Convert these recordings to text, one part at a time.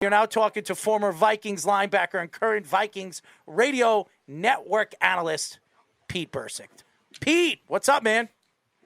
You're now talking to former Vikings linebacker and current Vikings Radio Network analyst, Pete Bercich. Pete, what's up, man?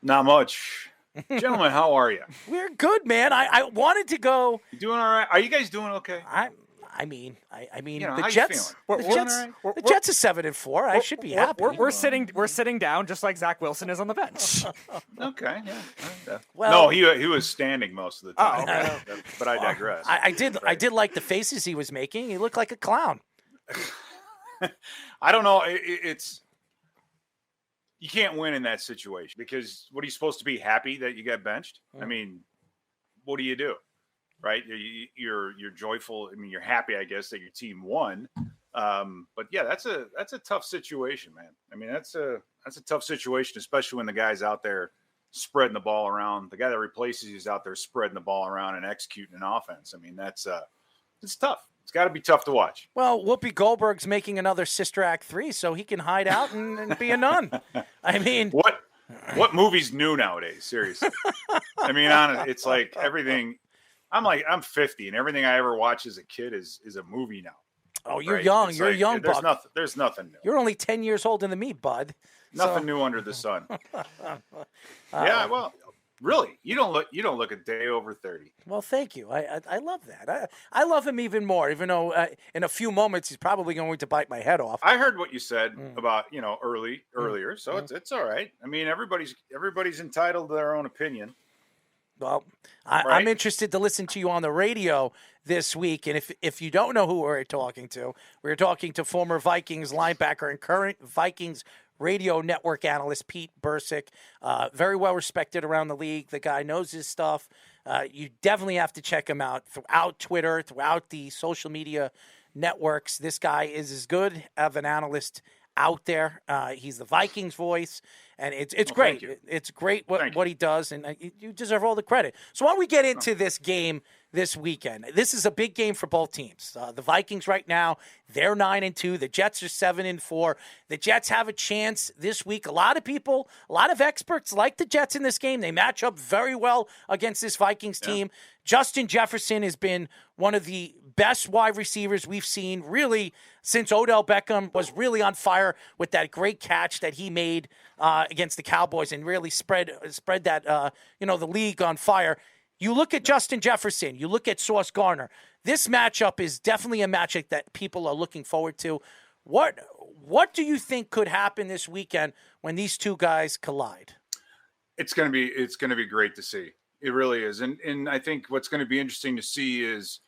Not much. Gentlemen, how are you? We're good, man. I wanted to go. You doing all right? Are you guys doing okay? I mean, You know, the how you Jets. feeling? The Jets are 7-4. I should be happy. We're sitting down just like Zach Wilson is on the bench. Okay, yeah. Well, no, he was standing most of the time. Oh, okay. But I digress. I did like the faces he was making. He looked like a clown. I don't know. It's you can't win in that situation because what are you supposed to be happy that you got benched? I mean, what do you do? Right, you're joyful. I mean, you're happy, I guess, that your team won. But yeah, that's a tough situation, man. I mean, that's a tough situation, especially when the guy's out there spreading the ball around. The guy that replaces you is out there spreading the ball around and executing an offense. I mean, it's tough. It's got to be tough to watch. Well, Whoopi Goldberg's making another Sister Act 3, so he can hide out and be a nun. I mean, what movie's new nowadays? Seriously, I mean, honestly, it's like everything. I'm 50, and everything I ever watched as a kid is a movie now. Oh, you're right? young. It's You're like, young, Buck. There's nothing new. You're only 10 years older than me, bud. Nothing new under the sun. Yeah, well, really, you don't look a day over 30. Well, thank you. I love that. I love him even more, even though in a few moments he's probably going to bite my head off. I heard what you said about earlier, so it's all right. I mean, everybody's entitled to their own opinion. Well, I'm interested to listen to you on the radio this week. And if you don't know who we're talking to former Vikings linebacker and current Vikings Radio Network analyst Pete Bercich. Very well respected around the league. The guy knows his stuff. You definitely have to check him out throughout Twitter, throughout the social media networks. This guy is as good of an analyst out there. He's the Vikings voice, and it's great. It's great what he does, and you deserve all the credit. So why don't we get into this game this weekend? This is a big game for both teams. The Vikings right now, they're 9-2. The Jets are 7-4. The Jets have a chance this week. A lot of experts like the Jets in this game. They match up very well against this Vikings team. Justin Jefferson has been one of the best wide receivers we've seen really since Odell Beckham was really on fire with that great catch that he made against the Cowboys and really spread that the league on fire. You look at Justin Jefferson, you look at Sauce Gardner. This matchup is definitely a matchup that people are looking forward to. What do you think could happen this weekend when these two guys collide? It's going to be great to see. It really is. And I think what's going to be interesting to see is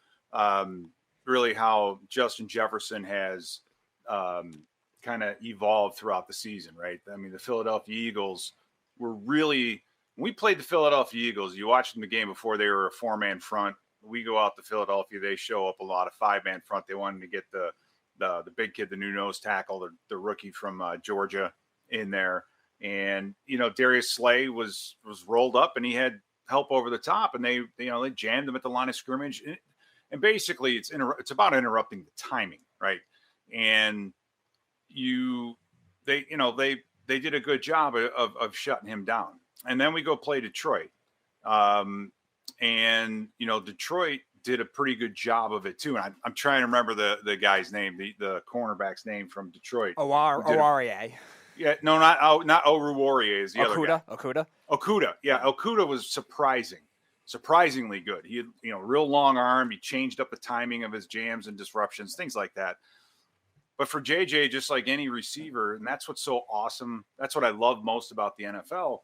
really how Justin Jefferson has kind of evolved throughout the season, right? I mean, the Philadelphia Eagles were really – when we played the Philadelphia Eagles, you watched them the game before, they were a four-man front. We go out to Philadelphia, they show up a lot of five-man front. They wanted to get the big kid, the new nose tackle, the rookie from Georgia in there. And, Darius Slay was rolled up and he had help over the top, and they jammed him at the line of scrimmage. And basically it's about interrupting the timing, right? And they did a good job of shutting him down. And then we go play Detroit. Detroit did a pretty good job of it too. And I'm trying to remember the guy's name, the cornerback's name from Detroit. Oruwariye. Yeah, no, not Oruwariye is the other guy. Okudah. Yeah, Okudah was surprisingly good. He had, real long arm. He changed up the timing of his jams and disruptions, things like that. But for JJ, just like any receiver, and that's what's so awesome. That's what I love most about the NFL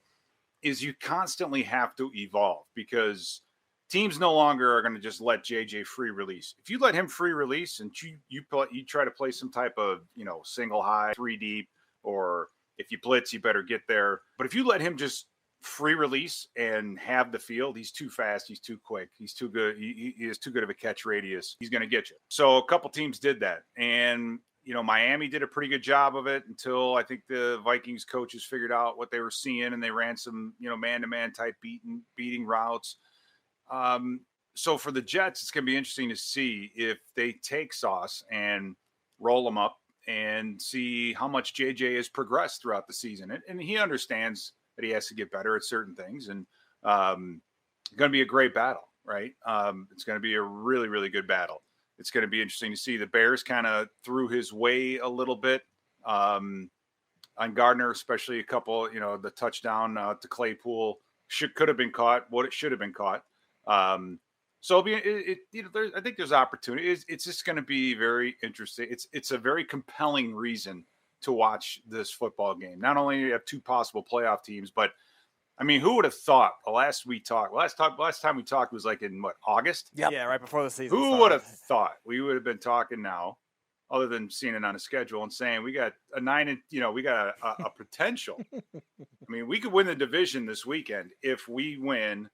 is you constantly have to evolve because teams no longer are going to just let JJ free release. If you let him free release and you try to play some type of, single high, 3 deep, or if you blitz, you better get there. But if you let him just free release and have the field, he's too fast, he's too quick, he's too good, he is too good of a catch radius. He's going to get you. So a couple teams did that. And Miami did a pretty good job of it until I think the Vikings coaches figured out what they were seeing and they ran some, man-to-man type beating routes. So for the Jets, it's going to be interesting to see if they take Sauce and roll him up and see how much JJ has progressed throughout the season. And he understands that he has to get better at certain things. And it's going to be a great battle, right? It's going to be a really, really good battle. it's going to be interesting to see. The Bears kind of threw his way a little bit on Gardner, especially a couple, the touchdown to Claypool could have been caught, what it should have been caught. So I think there's opportunity. It's just going to be very interesting. It's a very compelling reason to watch this football game. Not only do you have two possible playoff teams, but I mean, who would have thought last time we talked was like in August? Yep. Yeah, right before the season. Who would have thought we would have been talking now, other than seeing it on a schedule and saying we got we got a potential. I mean, we could win the division this weekend if we win.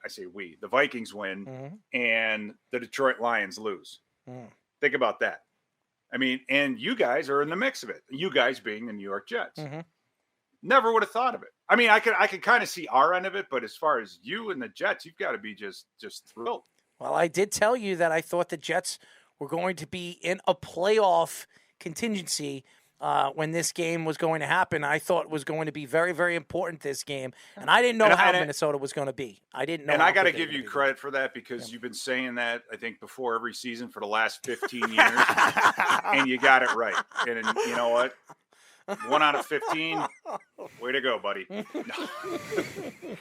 I say the Vikings win and the Detroit Lions lose. Think about that. I mean, and you guys are in the mix of it. You guys being the New York Jets. Never would have thought of it. I mean, I could kind of see our end of it, but as far as you and the Jets, you've got to be just thrilled. Well, I did tell you that I thought the Jets were going to be in a playoff contingency when this game was going to happen. I thought it was going to be very, very important, this game. And I didn't know how Minnesota was going to be. I didn't know. And I got to give you credit for that because you've been saying that, I think, before every season for the last 15 years. And you got it right. And you know what? 1 out of 15. Way to go, buddy. No.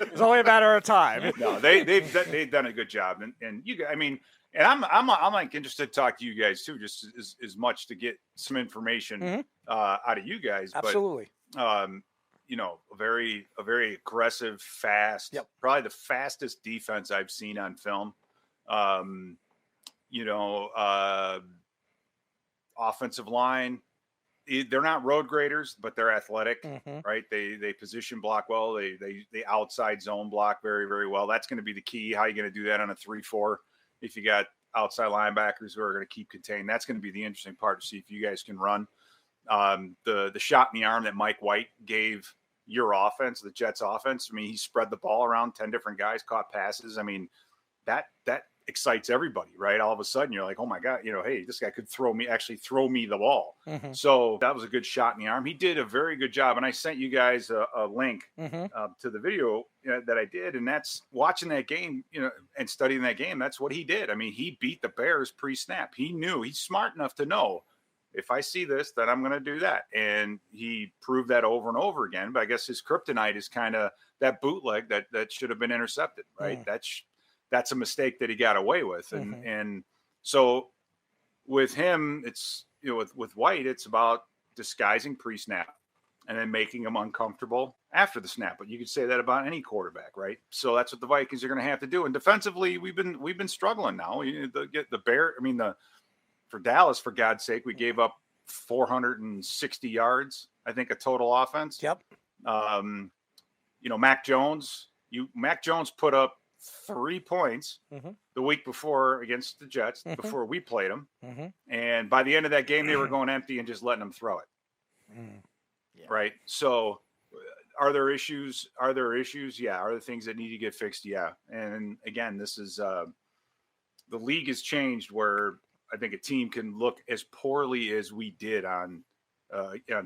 It's only a matter of time. No, they've done a good job. And you guys, I mean, and I'm like interested to talk to you guys too, just as much to get some information out of you guys. Absolutely. But a very aggressive, fast, probably the fastest defense I've seen on film. Offensive line. They're not road graders, but they're athletic, right? They position block well. They outside zone block very, very well. That's going to be the key. How are you going to do that on a 3-4? If you got outside linebackers who are going to keep contained, that's going to be the interesting part to see if you guys can run. The shot in the arm that Mike White gave your offense, the Jets offense. I mean, he spread the ball around 10 different guys, caught passes. I mean, that excites everybody, right? All of a sudden you're like, oh my God, hey, this guy could throw me the ball. So that was a good shot in the arm. He did a very good job. And I sent you guys a link to the video that I did. And that's watching that game, and studying that game. That's what he did. I mean, he beat the Bears pre-snap. He knew, he's smart enough to know, if I see this, then I'm going to do that. And he proved that over and over again. But I guess his kryptonite is kind of that bootleg that should have been intercepted, right? That's a mistake that he got away with. And so with him, it's, with White, it's about disguising pre-snap and then making him uncomfortable after the snap. But you could say that about any quarterback, right? So that's what the Vikings are going to have to do. And defensively, we've been struggling now. For Dallas, for God's sake, we gave up 460 yards, I think, a total offense. Yep. Mac Jones put up 3 points the week before against the Jets before we played them. And by the end of that game, they were going empty and just letting them throw it. Right. So are there issues? Yeah. Are there things that need to get fixed? Yeah. And again, this is the league has changed where I think a team can look as poorly as we did on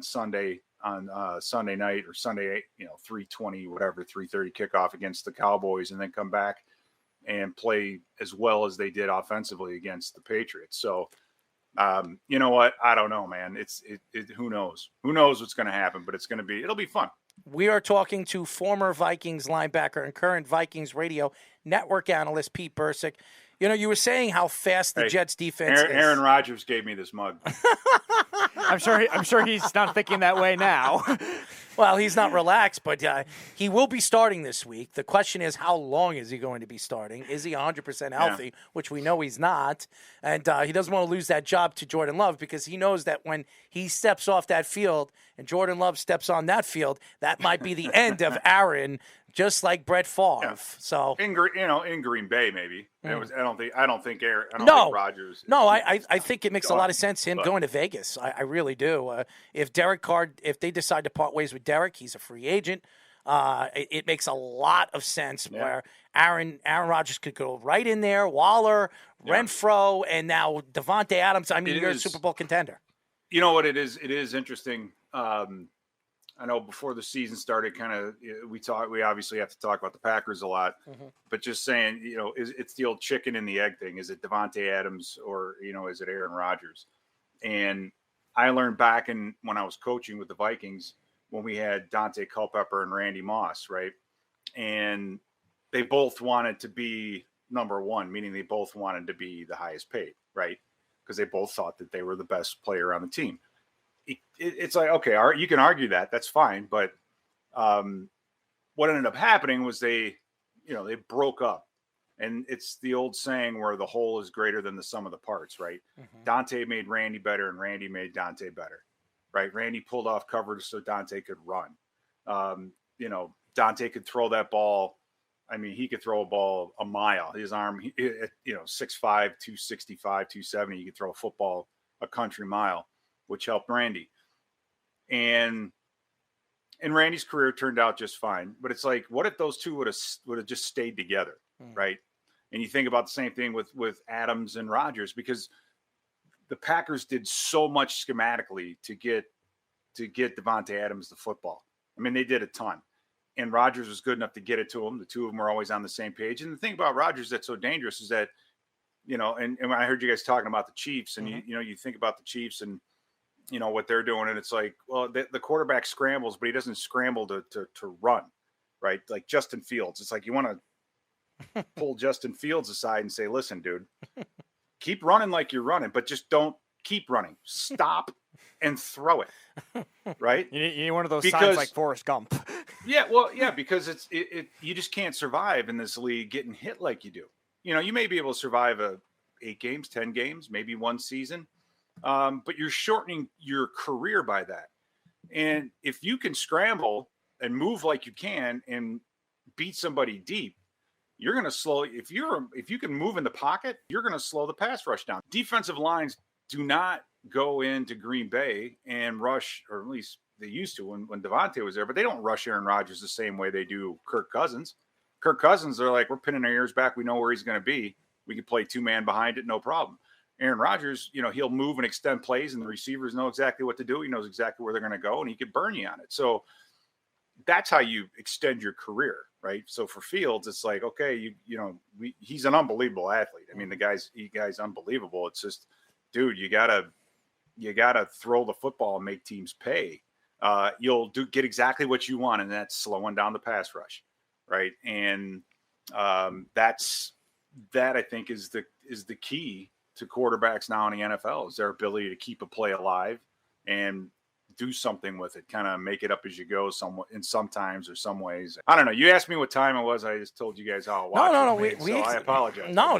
Sunday night or Sunday, 3:20, whatever, 3:30 kickoff against the Cowboys, and then come back and play as well as they did offensively against the Patriots. So, you know what? I don't know, man. Who knows? Who knows what's going to happen? But it'll be fun. We are talking to former Vikings linebacker and current Vikings Radio Network analyst Pete Bercich. You were saying how fast the Jets defense is. Aaron Rodgers gave me this mug. I'm sure he's not thinking that way now. Well, he's not relaxed, but he will be starting this week. The question is, how long is he going to be starting? Is he 100% healthy, which we know he's not? And he doesn't want to lose that job to Jordan Love because he knows that when he steps off that field and Jordan Love steps on that field, that might be the end of Aaron, just like Brett Favre. Yeah. So in Green Bay, maybe. I don't think Rodgers. No, I think it makes a lot of sense him going to Vegas. I really do. If they decide to part ways with Derek, he's a free agent. It makes a lot of sense where Aaron Rodgers could go right in there, Waller, Renfro, and now Davante Adams. I mean, you're a Super Bowl contender. You know what it is? It is interesting. I know before the season started, we obviously have to talk about the Packers a lot, but just saying, it's the old chicken and the egg thing. Is it Davante Adams or, is it Aaron Rodgers? And I learned back when I was coaching with the Vikings, when we had Daunte, Culpepper, and Randy Moss, right? And they both wanted to be number one, meaning they both wanted to be the highest paid, right? Because they both thought that they were the best player on the team. It's like, okay, all right, you can argue that. That's fine. But what ended up happening was they broke up. And it's the old saying where the whole is greater than the sum of the parts, right? Daunte made Randy better and Randy made Daunte better, right? Randy pulled off coverage so Daunte could run. Daunte could throw that ball. I mean, he could throw a ball a mile. His arm, 6'5", 265, 270. He could throw a football a country mile, which helped Randy. And Randy's career turned out just fine. But it's like, what if those two would have just stayed together, right? And you think about the same thing with Adams and Rodgers, because the Packers did so much schematically to get Davante Adams the football. I mean, they did a ton. And Rodgers was good enough to get it to him. The two of them were always on the same page. And the thing about Rodgers that's so dangerous is that, and when I heard you guys talking about the Chiefs, and you think about the Chiefs and what they're doing, and it's like, well, the quarterback scrambles, but he doesn't scramble to run, right? Like Justin Fields. It's like you want to pull Justin Fields aside and say, listen, dude, keep running like you're running, but just don't keep running. Stop and throw it. Right? You need one of those signs like Forrest Gump. Because you just can't survive in this league getting hit like you do. You may be able to survive 8 games, 10 games, maybe one season, but you're shortening your career by that. And if you can scramble and move like you can and beat somebody deep, you're going to slow. If you can move in the pocket, you're going to slow the pass rush down. Defensive lines do not go into Green Bay and rush, or at least they used to when Davante was there, but they don't rush Aaron Rodgers the same way they do Kirk Cousins. Kirk Cousins, they're like, we're pinning our ears back. We know where he's going to be. We can play 2-man behind it, no problem. Aaron Rodgers, he'll move and extend plays, and the receivers know exactly what to do. He knows exactly where they're going to go, and he could burn you on it. So that's how you extend your career, right? So for Fields, it's like, okay, he's an unbelievable athlete. I mean, the guy's unbelievable. It's just, dude, you gotta throw the football and make teams pay. You'll get exactly what you want, and that's slowing down the pass rush, right? And that I think is the key to quarterbacks now in the NFL, is their ability to keep a play alive and do something with it, kind of make it up as you go sometimes or some ways. I don't know. You asked me what time it was. I just told you guys how I watch it. I apologize. No,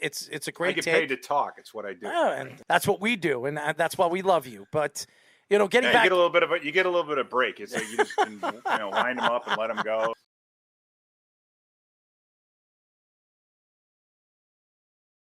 it's a great I get paid to talk. It's what I do. Yeah, and that's what we do, and that's why we love you. But getting back, you get a little bit of break. It's like you just can, wind them up and let them go.